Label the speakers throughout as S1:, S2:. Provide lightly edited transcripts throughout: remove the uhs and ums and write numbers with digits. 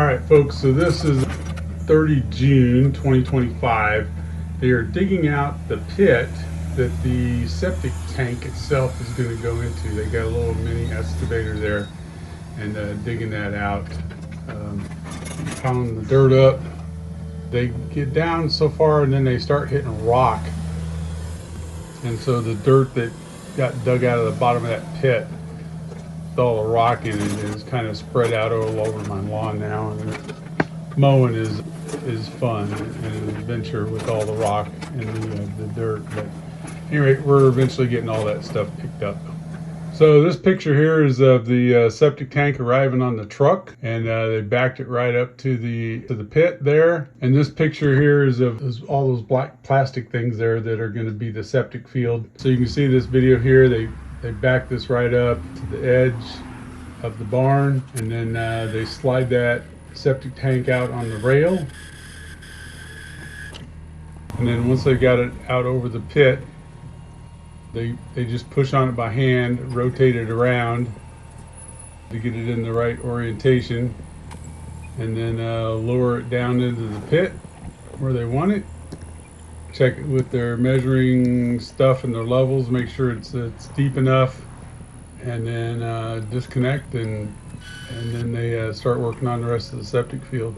S1: Alright folks, so this is 30 June 2025. They are digging out the pit that the septic tank itself is going to go into. They got a little mini excavator there and digging that out, piling the dirt up. They get down so far and then they start hitting rock, and so the dirt that got dug out of the bottom of that pit, all the rock in it, is kind of spread out all over my lawn now. And mowing is fun and an adventure with all the rock and the dirt. But anyway, we're eventually getting all that stuff picked up. So this picture here is of the septic tank arriving on the truck, and they backed it right up to the pit there. And this picture here is of all those black plastic things there that are going to be the septic field. So you can see this video here, they back this right up to the edge of the barn, and then they slide that septic tank out on the rail. And then once they got it out over the pit, they just push on it by hand, rotate it around to get it in the right orientation, and then lower it down into the pit where they want it. Check it with their measuring stuff and their levels, make sure it's deep enough, and then disconnect, and then they start working on the rest of the septic field.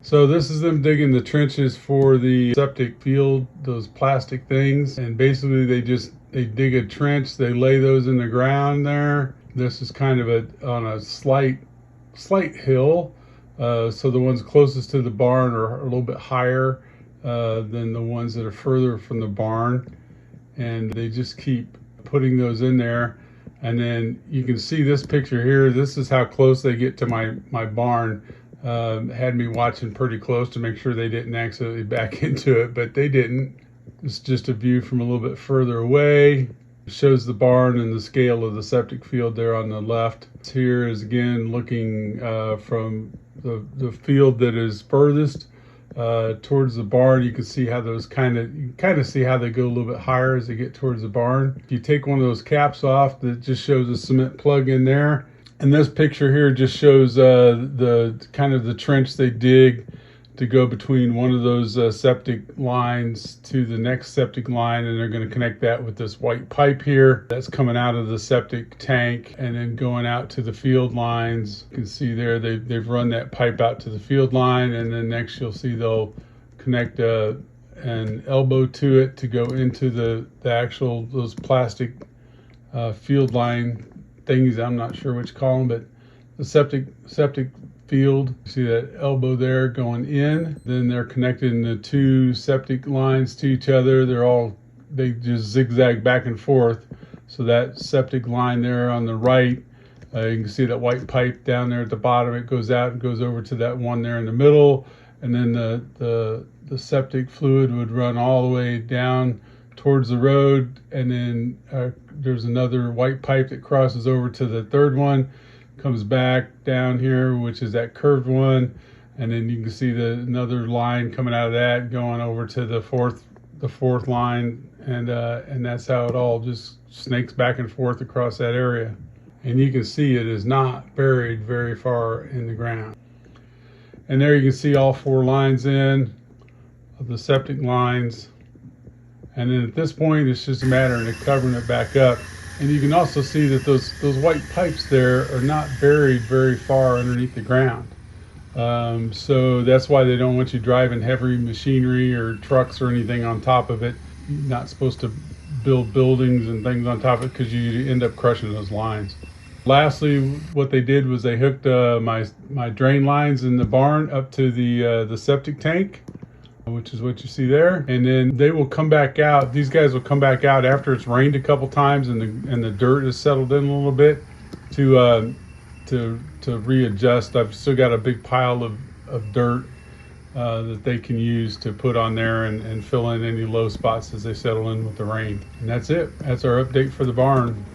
S1: So this is them digging the trenches for the septic field, those plastic things, and basically they dig a trench, they lay those in the ground there. This is kind of on a slight hill. So the ones closest to the barn are a little bit higher than the ones that are further from the barn, and they just keep putting those in there. And then you can see this picture here. This is how close they get to my barn. Had me watching pretty close to make sure they didn't accidentally back into it, but they didn't. It's just a view from a little bit further away. It shows the barn and the scale of the septic field there on the left. Here is again looking from the field that is furthest towards the barn. You can see how those kind of see how they go a little bit higher as they get towards the barn. If you take one of those caps off, that just shows a cement plug in there. And this picture here just shows the kind of the trench they dig to go between one of those septic lines to the next septic line, and they're going to connect that with this white pipe here that's coming out of the septic tank and then going out to the field lines. You can see there they've run that pipe out to the field line, and then next you'll see they'll connect an elbow to it to go into the actual those plastic field line things. I'm not sure which call them, but the septic field. See that elbow there going in? Then they're connecting the two septic lines to each other. They just zigzag back and forth. So that septic line there on the right, you can see that white pipe down there at the bottom. It goes out and goes over to that one there in the middle, and then the septic fluid would run all the way down towards the road, and then there's another white pipe that crosses over to the third one, comes back down here, which is that curved one, and then you can see another line coming out of that going over to the fourth line, and that's how it all just snakes back and forth across that area. And you can see it is not buried very far in the ground. And there you can see all four lines in of the septic lines. And then at this point, it's just a matter of covering it back up. And you can also see that those white pipes there are not buried very far underneath the ground. So that's why they don't want you driving heavy machinery or trucks or anything on top of it. You're not supposed to build buildings and things on top of it, because you end up crushing those lines. Lastly, what they did was they hooked my drain lines in the barn up to the septic tank, which is what you see there. And then they will come back out. These guys will come back out after it's rained a couple times and the dirt is settled in a little bit to readjust. I've still got a big pile of dirt that they can use to put on there and fill in any low spots as they settle in with the rain. And that's it. That's our update for the barn.